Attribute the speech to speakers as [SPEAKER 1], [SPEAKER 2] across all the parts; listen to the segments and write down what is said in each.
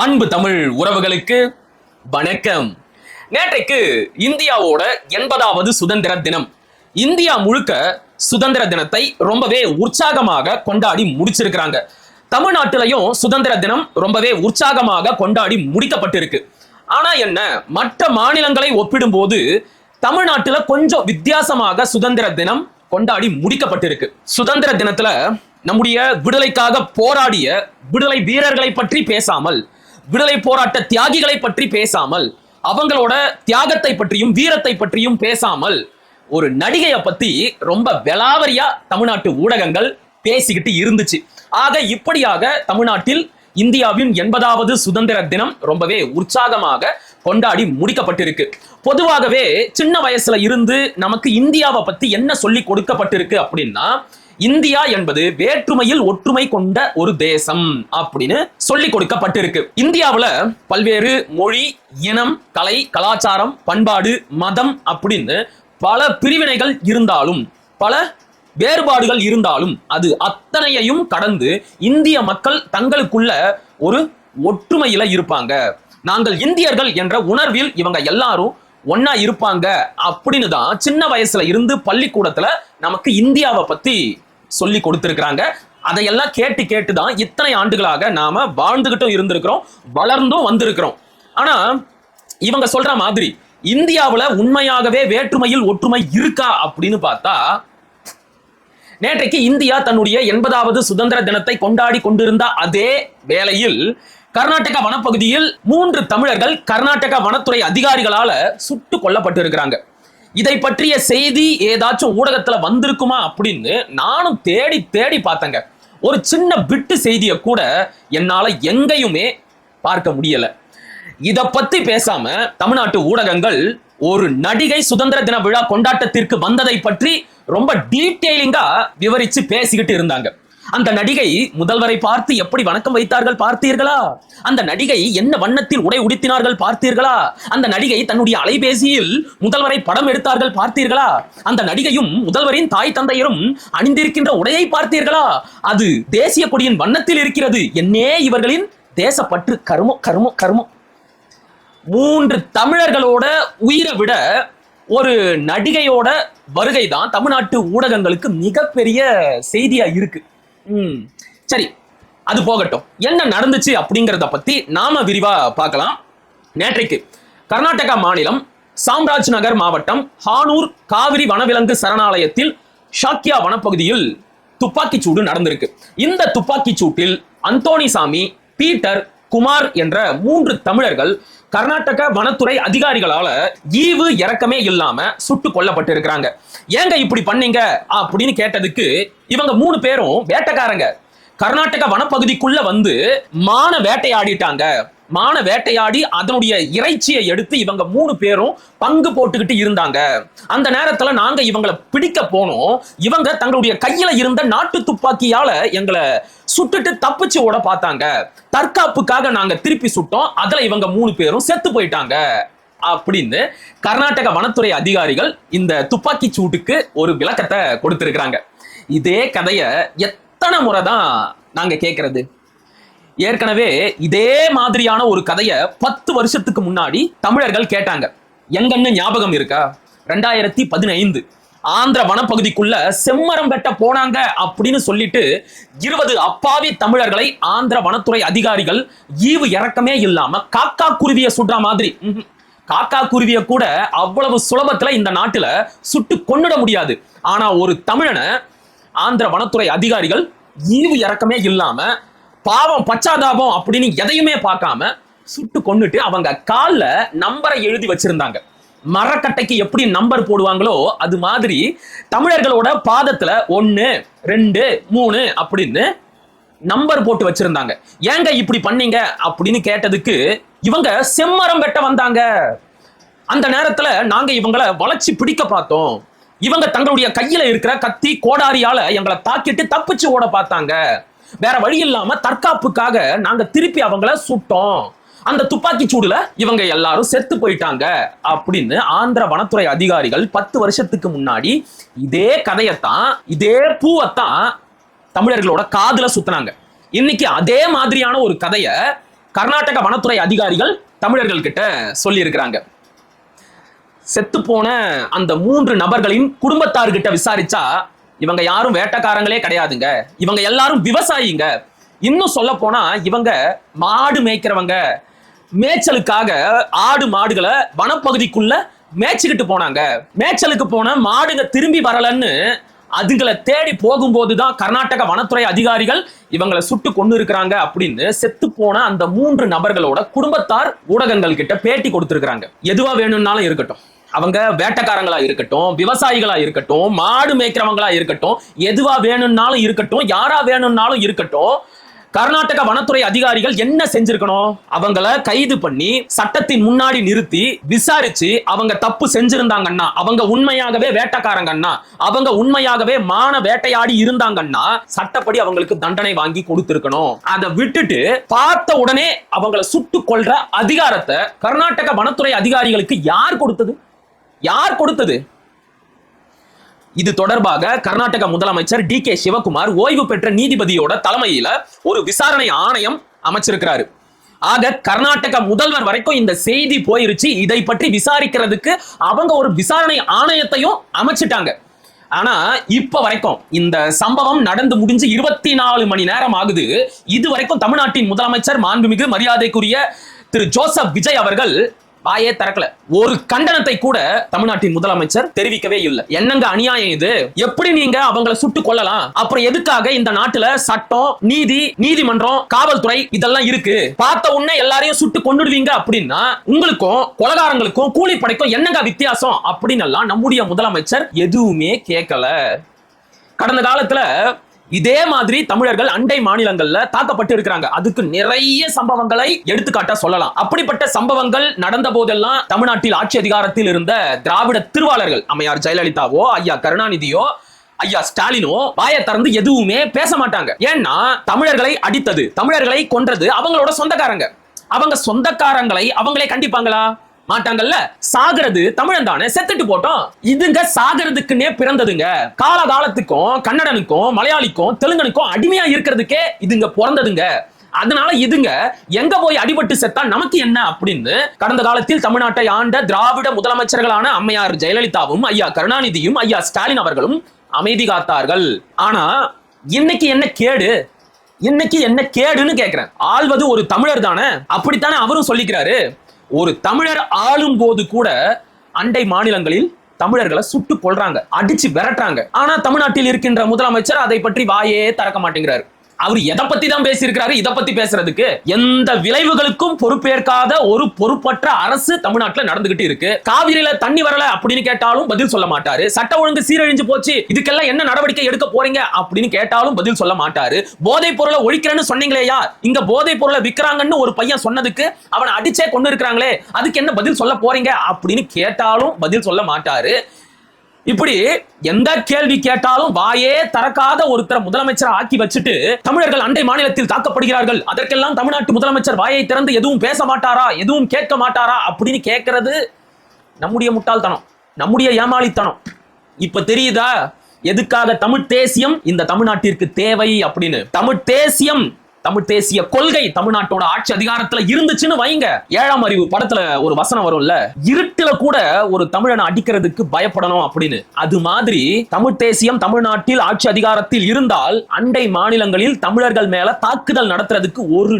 [SPEAKER 1] அன்பு தமிழ் உறவுகளுக்கு வணக்கம். நேற்றைக்கு இந்தியாவோட 80வது சுதந்திர தினம். இந்தியா முழுக்க சுதந்திர தினத்தை ரொம்பவே உற்சாகமாக கொண்டாடி முடிச்சிருக்கிறாங்க. தமிழ்நாட்டிலையும் சுதந்திர தினம் ரொம்பவே உற்சாகமாக கொண்டாடி முடிக்கப்பட்டிருக்கு. ஆனா என்ன, மற்ற மாநிலங்களை ஒப்பிடும்போது தமிழ்நாட்டில் கொஞ்சம் வித்தியாசமாக சுதந்திர தினம் கொண்டாடி முடிக்கப்பட்டிருக்கு. சுதந்திர தினத்துல நம்முடைய விடுதலைக்காக போராடிய விடுதலை வீரர்களை பற்றி பேசாமல், விடுதலை போராட்ட தியாகிகளை பற்றி பேசாமல், அவங்களோட தியாகத்தை பற்றியும் வீரத்தை பற்றியும் பேசாமல் ஒரு நடிகையை பத்தி ரொம்ப வெளாவரியா தமிழ்நாட்டு ஊடகங்கள் பேசிக்கிட்டு இருந்துச்சு. ஆக இப்படியாக தமிழ்நாட்டில் இந்தியாவின் 80வது சுதந்திர தினம் ரொம்பவே உற்சாகமாக கொண்டாடி முடிக்கப்பட்டிருக்கு. பொதுவாகவே சின்ன வயசுல இருந்து நமக்கு இந்தியாவை பத்தி என்ன சொல்லி கொடுக்கப்பட்டிருக்கு அப்படின்னா, இந்தியா என்பது வேற்றுமையில் ஒற்றுமை கொண்ட ஒரு தேசம் அப்படின்னு சொல்லி கொடுக்கப்பட்டிருக்கு. இந்தியாவுல பல்வேறு மொழி, இனம், கலை, கலாச்சாரம், பண்பாடு, மதம் அப்படின்னு பல பிரிவினைகள் இருந்தாலும், பல வேறுபாடுகள் இருந்தாலும், அது அத்தனையையும் கடந்து இந்திய மக்கள் தங்களுக்குள்ள ஒரு ஒற்றுமையில இருப்பாங்க. நாங்கள் இந்தியர்கள் என்ற உணர்வில் இவங்க எல்லாரும் ஒன்னா இருப்பாங்க அப்படின்னு தான் சின்ன வயசுல இருந்து பள்ளிக்கூடத்துல நமக்கு இந்தியாவை பத்தி சொல்லி கொடுத்திருக்கிறாங்க. அதையெல்லாம் கேட்டு கேட்டுதான் இத்தனை ஆண்டுகளாக நாம வாழ்ந்துகிட்டும் இருந்திருக்கிறோம், வளர்ந்தும் வந்திருக்கிறோம். ஆனா இவங்க சொல்ற மாதிரி இந்தியாவுல உண்மையாகவே வேற்றுமையில் ஒற்றுமை இருக்கா அப்படின்னு பார்த்தா, நேற்றைக்கு இந்தியா தன்னுடைய 80வது சுதந்திர தினத்தை கொண்டாடி கொண்டிருந்த அதே வேளையில் கர்நாடக வனப்பகுதியில் 3 தமிழர்கள் கர்நாடக வனத்துறை அதிகாரிகளால சுட்டு கொல்லப்பட்டிருக்கிறாங்க. இதை பற்றிய செய்தி ஏதாச்சும் ஊடகத்துல வந்திருக்குமா அப்படின்னு நானும் தேடி தேடி பார்த்தேங்க. ஒரு சின்ன பிட்டு செய்தியை கூட என்னால எங்கேயுமே பார்க்க முடியல. இத பத்தி பேசாம தமிழ்நாட்டு ஊடகங்கள் ஒரு நடிகை சுதந்திர தின விழா கொண்டாட்டத்திற்கு வந்ததை பற்றி ரொம்ப டீட்டெயிலிங்கா விவரிச்சு பேசிக்கிட்டு இருந்தாங்க. அந்த நடிகை முதல்வரை பார்த்து எப்படி வணக்கம் வைத்தார்கள் பார்த்தீர்களா? அந்த நடிகை என்ன வண்ணத்தில் உடை உடுத்தினார்கள் பார்த்தீர்களா? அந்த நடிகை தன்னுடைய அலைபேசியில் முதல்வரை படம் எடுத்தார்கள் பார்த்தீர்களா? அந்த நடிகையும் முதல்வரின் தாய் தந்தையரும் அணிந்திருக்கின்ற உடையை பார்த்தீர்களா? அது தேசிய கொடியின் வண்ணத்தில் இருக்கிறது. என்னே இவர்களின் தேசப்பற்று! கருமோ கருமோ கருமோ! 3 தமிழர்களோட உயிரை விட ஒரு நடிகையோட வருகை தான் தமிழ்நாட்டு ஊடகங்களுக்கு மிகப்பெரிய செய்தியா இருக்கு. சரி, அது போகட்டும். என்ன நடந்துச்சு அப்படிங்கறத பத்தி நாம விரிவா பார்க்கலாம். நேற்றைக்கு கர்நாடகா மாநிலம் சாம்ராஜ் நகர் மாவட்டம் ஹானூர் காவிரி வனவிலங்கு சரணாலயத்தில் ஷாக்கியா வனப்பகுதியில் துப்பாக்கி சூடு நடந்திருக்கு. இந்த துப்பாக்கி சூட்டில் அந்தோணிசாமி, பீட்டர், குமார் என்ற 3 தமிழர்கள் கர்நாடக வனத்துறை அதிகாரிகளால ஈவு இறக்கமே இல்லாம சுட்டு கொல்லப்பட்டிருக்கிறாங்க. ஏங்க இப்படி பண்ணீங்க அப்படின்னு கேட்டதுக்கு, இவங்க 3 பேரும் வேட்டைக்காரங்க. கர்நாடக வனப்பகுதிக்குள்ள வந்து மான வேட்டையாடிட்டாங்க. மான வேட்டையாடி அதனுடைய இறைச்சியை எடுத்து இவங்க 3 பேரும் பங்கு போட்டுக்கிட்டு இருந்தாங்க. அந்த நேரத்துல நாங்க இவங்களை பிடிக்க போனோம். இவங்க தங்களுடைய கையில இருந்த நாட்டு துப்பாக்கியால எங்களை சுட்டுட்டு தப்பிச்சு ஓட பார்த்தாங்க. தற்காப்புக்காக நாங்க திருப்பி சுட்டோம். அதுல இவங்க 3 பேரும் செத்து போயிட்டாங்க அப்படின்னு கர்நாடக வனத்துறை அதிகாரிகள் இந்த துப்பாக்கி சூட்டுக்கு ஒரு விளக்கத்தை கொடுத்திருக்கிறாங்க. இதே கதைய எத்தனை முறை தான் நாங்க கேட்கறது? ஏற்கனவே இதே மாதிரியான ஒரு கதையை 10 வருஷத்துக்கு முன்னாடி தமிழர்கள் கேட்டாங்க. எங்கன்னு ஞாபகம் இருக்கா? 2015 ஆந்திர வனப்பகுதிக்குள்ள செம்மரம் வெட்ட போனாங்க அப்படின்னு சொல்லிட்டு 20 அப்பாவி தமிழர்களை ஆந்திர வனத்துறை அதிகாரிகள் ஈவு இறக்கமே இல்லாம காக்கா குருவிய சுடுற மாதிரி, காக்கா குருவிய கூட அவ்வளவு சுலபத்துல இந்த நாட்டுல சுட்டு கொன்னுட முடியாது. ஆனா ஒரு தமிழனை ஆந்திர வனத்துறை அதிகாரிகள் ஈவு இறக்கமே இல்லாம, பாவம் பச்சாதாபம் அப்படின்னு எதையுமே பார்க்காம சுட்டு கொண்டுட்டு அவங்க கால்ல நம்பரை எழுதி வச்சிருந்தாங்க. மரக்கட்டைக்கு எப்படி நம்பர் போடுவாங்களோ அது மாதிரி தமிழர்களோட பாதத்துல 1, 2, 3 அப்படின்னு நம்பர் போட்டு வச்சிருந்தாங்க. ஏங்க இப்படி பண்ணீங்க அப்படின்னு கேட்டதுக்கு, இவங்க செம்மரம் வெட்ட வந்தாங்க. அந்த நேரத்துல நாங்க இவங்களை வளைச்சு பிடிக்க பார்த்தோம். இவங்க தங்களுடைய கையில இருக்கிற கத்தி கோடாரியால எங்களை தாக்கிட்டு தப்பிச்சு ஓட பார்த்தாங்க. வேற வழி இல்லாம தற்காப்புக்காக நாங்க திருப்பி அவங்கள சுட்டோம். அந்த துப்பாக்கி சூடுல இவங்க எல்லாரும் செத்து போயிட்டாங்க அப்படின்னு ஆந்திர வனத்துறை அதிகாரிகள் 10 வருஷத்துக்கு முன்னாடி இதே கதையத்தான், இதே பூவத்தான் தமிழர்களோட காதுல சுத்தினாங்க. இன்னைக்கு அதே மாதிரியான ஒரு கதையை கர்நாடக வனத்துறை அதிகாரிகள் தமிழர்கள் கிட்ட சொல்லி இருக்கிறாங்க. செத்து போன அந்த 3 நபர்களின் குடும்பத்தார்கிட்ட விசாரிச்சா இவங்க யாரும் வேட்டைக்காரங்களே கிடையாதுங்க, இவங்க எல்லாரும் விவசாயிங்க. இன்னும் சொல்ல போனா இவங்க மாடு மேய்க்கிறவங்க. மேய்ச்சலுக்காக ஆடு மாடுகளை வனப்பகுதிக்குள்ள மேய்ச்சிக்கிட்டு போனாங்க. மேய்ச்சலுக்கு போன மாடுங்க திரும்பி வரலன்னு அதுங்களை தேடி போகும்போதுதான் கர்நாடக வனத்துறை அதிகாரிகள் இவங்களை சுட்டு கொண்டு இருக்கிறாங்க அப்படின்னு செத்து போன அந்த 3 நபர்களோட குடும்பத்தார் ஊடகங்கள் கிட்ட பேட்டி கொடுத்திருக்கிறாங்க. எதுவா வேணும்னாலும் இருக்கட்டும், அவங்க வேட்டைக்காரங்களா இருக்கட்டும், விவசாயிகளா இருக்கட்டும், மாடு மேய்க்கிறவங்களா இருக்கட்டும், எதுவா வேணும்னாலும் இருக்கட்டும், யாரா வேணும்னாலும் இருக்கட்டும், கர்நாடக வனத்துறை அதிகாரிகள் என்ன செஞ்சிருக்கணும்? அவங்கள கைது பண்ணி சட்டத்தின் முன்னாடி நிறுத்தி விசாரிச்சு அவங்க தப்பு செஞ்சிருந்தாங்கன்னா, அவங்க உண்மையாகவே வேட்டைக்காரங்கன்னா, அவங்க உண்மையாகவே மான வேட்டையாடி இருந்தாங்கன்னா சட்டப்படி அவங்களுக்கு தண்டனை வாங்கி கொடுத்திருக்கணும். அதை விட்டுட்டு பார்த்த உடனே அவங்கள சுட்டு கொல்ற அதிகாரத்தை கர்நாடக வனத்துறை அதிகாரிகளுக்கு யார் கொடுத்தது? யார் கொடுத்தது? இது தொடர்பாக கர்நாடக முதலமைச்சர் DK சிவகுமார் ஓய்வு பெற்ற நீதிபதியோட தலைமையில ஒரு விசாரணை ஆணையம் அமைச்சிருக்கிறாரு. ஆக கர்நாடக முதல்வர் வரைக்கும் இந்த செய்தி போயிருச்சு. இதை பற்றி விசாரிக்கிறதுக்கு அவங்க ஒரு விசாரணை ஆணையத்தையும் அமைச்சிட்டாங்க. ஆனா இப்ப வரைக்கும் இந்த சம்பவம் நடந்து முடிஞ்சு 24 மணி நேரம் ஆகுது. இது வரைக்கும் தமிழ்நாட்டின் முதலமைச்சர் மாண்புமிகு மரியாதைக்குரிய திரு ஜோசப் விஜய் அவர்கள் வாயே திறக்கல. ஒரு கண்டனத்தை கூட தமிழ்நாட்டின் முதலமைச்சர் தெரிவிக்கவே இல்லை. என்னங்க அநியாயம் இது? எப்படி நீங்க அவங்களை சுட்டு கொள்ளலாம்? அப்புறம் எதுக்காக இந்த நாட்டுல சட்டம், நீதி, நீதிமன்றம், காவல்துறை இதெல்லாம் இருக்கு? பார்த்த உடனே எல்லாரையும் சுட்டு கொண்டுடுவீங்க அப்படின்னா உங்களுக்கும் கொலைகாரங்களுக்கும் கூலிப்படைக்கும் என்னங்க வித்தியாசம் அப்படின்னு எல்லாம் நம்முடைய முதலமைச்சர் எதுவுமே கேட்கல. கடந்த காலத்துல இதே மாதிரி தமிழர்கள் அண்டை மாநிலங்கள்ல தாக்கப்பட்டு இருக்கிறாங்க. அதுக்கு நிறைய சம்பவங்களை எடுத்துக்காட்ட சொல்லலாம். அப்படிப்பட்ட சம்பவங்கள் நடந்த போதெல்லாம் தமிழ்நாட்டில் ஆட்சி அதிகாரத்தில் இருந்த திராவிட திருவாளர்கள் அம்மையார் ஜெயலலிதாவோ, ஐயா கருணாநிதியோ, ஐயா ஸ்டாலினோ வாயை திறந்து எதுவுமே பேச மாட்டாங்க. ஏன்னா தமிழர்களை அடித்தது, தமிழர்களை கொன்றது அவங்களோட சொந்தக்காரங்க. அவங்க சொந்தக்காரங்களை அவங்களே கண்டிப்பாங்களா? மாட்டாங்கல்ல. சாகிறது தமிழன் தானே, செத்துட்டு போட்டோம். இதுங்க சாகிறதுக்குன்னே பிறந்ததுங்க. காலகாலத்துக்கும் கன்னடனுக்கும் மலையாளிக்கும் தெலுங்கனுக்கும் அடிமையா இருக்கிறதுக்கே இதுங்க பிறந்ததுங்க. அதனால இதுங்க எங்க போய் அடிபட்டு செத்தா நமக்கு என்ன அப்படின்னு கடந்த காலத்தில் தமிழ்நாட்டை ஆண்ட திராவிட முதலமைச்சர்களான அம்மையார் ஜெயலலிதாவும், ஐயா கருணாநிதியும், ஐயா ஸ்டாலின் அவர்களும் அமைதி காத்தார்கள். ஆனா இன்னைக்கு என்ன கேடு? இன்னைக்கு என்ன கேடுன்னு கேட்கிறேன். ஆள்வது ஒரு தமிழர் தானே, அப்படித்தானே அவரும் சொல்லிக்கிறாரு. ஒரு தமிழர் ஆளும் போது கூட அண்டை மாநிலங்களில் தமிழர்களை சுட்டு கொள்றாங்க, அடிச்சு விரட்டுறாங்க. ஆனா தமிழ்நாட்டில் இருக்கின்ற முதலமைச்சர் அதை பற்றி வாயே திறக்க மாட்டேங்கிறாரு. அவர் எதை பத்தி தான் பேசியிருக்கிறாரு? இதை பத்தி பேசுறதுக்கு எந்த விளைவுகளுக்கும் பொறுப்பேற்காத ஒரு பொறுப்பற்ற அரசு தமிழ்நாட்டில் நடந்துகிட்டு இருக்கு. காவிரியில தண்ணி வரல அப்படின்னு கேட்டாலும் பதில் சொல்ல மாட்டாரு. சட்ட ஒழுங்கு சீரழிஞ்சு போச்சு, இதுக்கெல்லாம் என்ன நடவடிக்கை எடுக்க போறீங்க அப்படின்னு கேட்டாலும் பதில் சொல்ல மாட்டாரு. போதைப் பொருளை ஒழிக்கிறேன்னு சொன்னீங்களேயா, இங்க போதைப் பொருளை விற்கிறாங்கன்னு ஒரு பையன் சொன்னதுக்கு அவனை அடிச்சே கொண்டு இருக்கிறாங்களே, அதுக்கு என்ன பதில் சொல்ல போறீங்க அப்படின்னு கேட்டாலும் பதில் சொல்ல மாட்டாரு. இப்படி எந்த கேள்வி கேட்டாலும் வாயே திறக்காத ஒருத்தரை முதலமைச்சர் ஆக்கி வச்சுட்டு தமிழர்கள் அண்டை மாநிலத்தில் தாக்கப்படுகிறார்கள், அதற்கெல்லாம் தமிழ்நாட்டு முதலமைச்சர் வாயை திறந்து எதுவும் பேச மாட்டாரா, எதுவும் கேட்க மாட்டாரா அப்படின்னு கேட்கறது நம்முடைய முட்டாள்தனம், நம்முடைய ஏமாளித்தனம். இப்ப தெரியுதா எதுக்காக தமிழ் தேசியம் இந்த தமிழ்நாட்டிற்கு தேவை அப்படின்னு? தமிழ் தேசியம், தமிழ் தேசிய கொள்கை தமிழ்நாட்டோட ஆட்சி அதிகாரத்துல இருந்துச்சுன்னு வைங்க, 7ஆம் அறிவு படத்துல ஒரு வசனம் வரும்ல, இருட்டுல கூட ஒரு தமிழனை அடிக்கிறதுக்கு பயப்படணும் அப்படின்னு. அது மாதிரி தமிழ் தேசியம் தமிழ்நாட்டில் ஆட்சி அதிகாரத்தில் இருந்தால் அண்டை மாநிலங்களில் தமிழர்கள் மேல தாக்குதல் நடத்துறதுக்கு ஒரு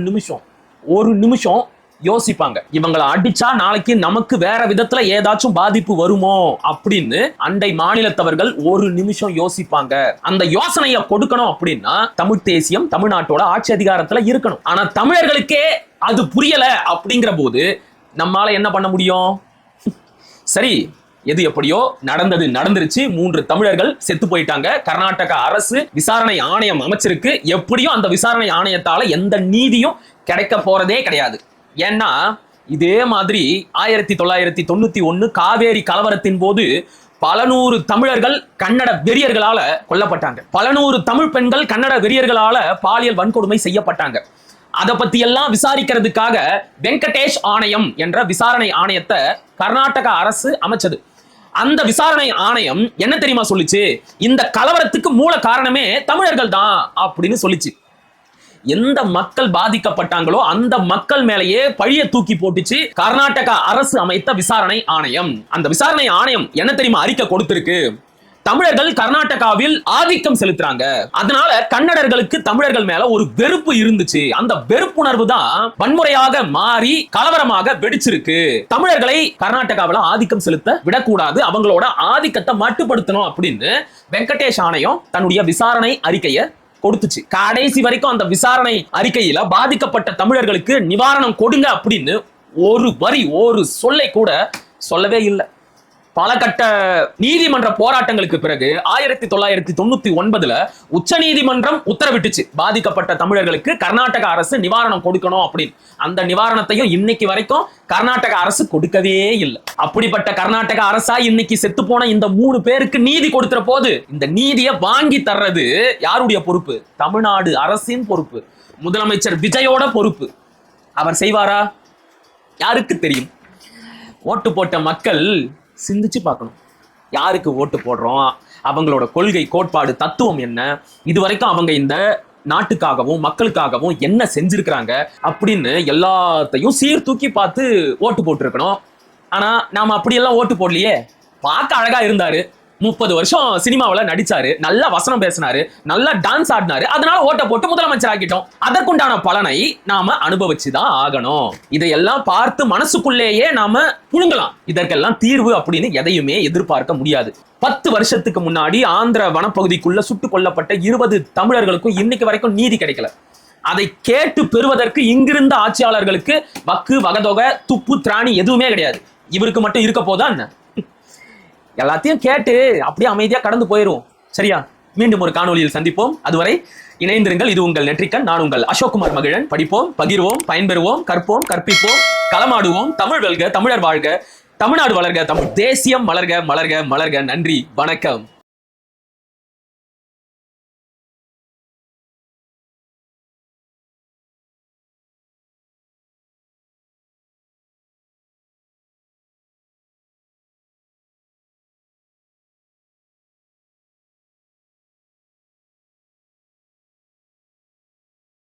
[SPEAKER 1] நிமிஷம் யோசிப்பாங்க. இவங்களை அடிச்சா நாளைக்கு நமக்கு வேற விதத்துல ஏதாச்சும் பாதிப்பு வருமோ அப்படின்னு அண்டை மாநிலத்தவர்கள் ஒரு நிமிஷம் யோசிப்பாங்க. அந்த யோசனையை கொடுக்கணும் அப்படின்னா தமிழ் தேசியம் தமிழ்நாட்டோட ஆட்சி அதிகாரத்துல இருக்கணும். ஆனா தமிழர்களுக்கே அது புரியல அப்படிங்கிற போது நம்மால என்ன பண்ண முடியும்? சரி, எது எப்படியோ நடந்துருச்சு. 3 தமிழர்கள் செத்து போயிட்டாங்க. கர்நாடக அரசு விசாரணை ஆணையம் அமைச்சிருக்கு. எப்படியும் அந்த விசாரணை ஆணையத்தால எந்த நீதியும் கிடைக்க போறதே கிடையாது. ஏன்னா இதே மாதிரி 1991 காவேரி கலவரத்தின் போது பல நூறு தமிழர்கள் கன்னட வெறியர்களால கொல்லப்பட்டாங்க. பல நூறு தமிழ் பெண்கள் கன்னட வெறியர்களால பாலியல் வன்கொடுமை செய்யப்பட்டாங்க. அதை பத்தி எல்லாம் விசாரிக்கிறதுக்காக வெங்கடேஷ் ஆணையம் என்ற விசாரணை ஆணையத்தை கர்நாடக அரசு அமைச்சது. அந்த விசாரணை ஆணையம் என்ன தெரியுமா சொல்லிச்சு? இந்த கலவரத்துக்கு மூல காரணமே தமிழர்கள் தான் அப்படின்னு சொல்லிச்சு. எந்த மக்கள் பாதிக்கப்பட்டாங்களோ அந்த மக்கள் மேலேயே பழிய தூக்கி போட்டுச்சு கர்நாடகா அரசு அமைத்த விசாரணை ஆணையம். அந்த விசாரணை ஆணையம் என்ன தெரியுமா அறிக்கை கொடுத்திருக்கு? தமிழர்கள் கர்நாடகாவில் ஆதிக்கம் செலுத்துறாங்க, அதனால கன்னடர்களுக்கு தமிழர்கள் மேல ஒரு வெறுப்பு இருந்துச்சு, அந்த வெறுப்புணர்வு தான் வன்முறையாக மாறி கலவரமாக வெடிச்சிருக்கு. தமிழர்களை கர்நாடகாவில் ஆதிக்கம் செலுத்த விடக்கூடாது, அவங்களோட ஆதிக்கத்தை மட்டுப்படுத்தணும் அப்படின்னு வெங்கடேஷ் ஆணையம் தன்னுடைய விசாரணை அறிக்கையை கொடுத்துச்சு. கடைசி வரைக்கும் அந்த விசாரணை அறிக்கையில பாதிக்கப்பட்ட தமிழர்களுக்கு நிவாரணம் கொடுங்க அப்படின்னு ஒரு வரி ஒரு சொல்லை கூட சொல்லவே இல்லை. பல கட்ட நீதிமன்ற போராட்டங்களுக்கு பிறகு 1999 உச்ச நீதிமன்றம் உத்தரவிட்டுச்சு பாதிக்கப்பட்ட தமிழர்களுக்கு கர்நாடக அரசு நிவாரணம் கொடுக்கணும் அப்படின்னு. அந்த நிவாரணத்தையும் இன்னைக்கு வரைக்கும் கர்நாடக அரசு கொடுக்கவே இல்லை. அப்படிப்பட்ட கர்நாடக அரசா இன்னைக்கு செத்து போன இந்த 3 பேருக்கு நீதி கொடுக்கிற போது இந்த நீதியை வாங்கி தர்றது யாருடைய பொறுப்பு? தமிழ்நாடு அரசின் பொறுப்பு, முதலமைச்சர் விஜயோட பொறுப்பு. அவர் செய்வாரா? யாருக்கு தெரியும்? ஓட்டு போட்ட மக்கள் சிந்திச்சு பார்க்கணும், யாருக்கு ஓட்டு போடுறோம், அவங்களோட கொள்கை கோட்பாடு தத்துவம் என்ன, இதுவரைக்கும் அவங்க இந்த நாட்டுக்காகவும் மக்களுக்காகவும் என்ன செஞ்சிருக்கிறாங்க அப்படின்னு எல்லாத்தையும் சீர்தூக்கி பார்த்து ஓட்டு போட்டுருக்கணும். ஆனா நாம அப்படியெல்லாம் ஓட்டு போடலையே. பார்க்க அழகா இருந்தாரு, 30 வருஷம் சினிமாவில் நடிச்சாரு, நல்லா வசனம் பேசினாரு, நல்லா டான்ஸ் ஆடினாரு, அதனால ஓட்ட போட்டு முதலமைச்சர் ஆக்கிட்டோம். அதற்குண்டான பலனை நாம அனுபவிச்சுதான் ஆகணும். இதையெல்லாம் பார்த்து மனசுக்குள்ளேயே நாம புழுங்கலாம். இதற்கெல்லாம் தீர்வு அப்படின்னு எதையுமே எதிர்பார்க்க முடியாது. 10 வருஷத்துக்கு முன்னாடி ஆந்திர வனப்பகுதிக்குள்ள சுட்டுக் கொல்லப்பட்ட 20 தமிழர்களுக்கும் இன்னைக்கு வரைக்கும் நீதி கிடைக்கல. அதை கேட்டு பெறுவதற்கு இங்கிருந்த ஆட்சியாளர்களுக்கு வக்கு வகதொகை துப்பு திராணி எதுவுமே கிடையாது. இவருக்கு மட்டும் இருக்க போதா என்ன? எல்லாத்தையும் கேட்டு அப்படியே அமைதியா கடந்து போயிரும். சரியா? மீண்டும் ஒரு காணொலியில் சந்திப்போம். அதுவரை இணைந்திருங்கள். இது உங்கள் நெற்றிக்கண். நான் உங்கள் அசோக்குமார் மகிழன். படிப்போம், பகிர்வோம், பயன்பெறுவோம், கற்போம், கற்பிப்போம், களமாடுவோம். தமிழ் வெல்க, தமிழர் வாழ்க, தமிழ்நாடு வளர்க, தமிழ் தேசியம் மலர்க, மலர்க, மலர்க. நன்றி, வணக்கம்.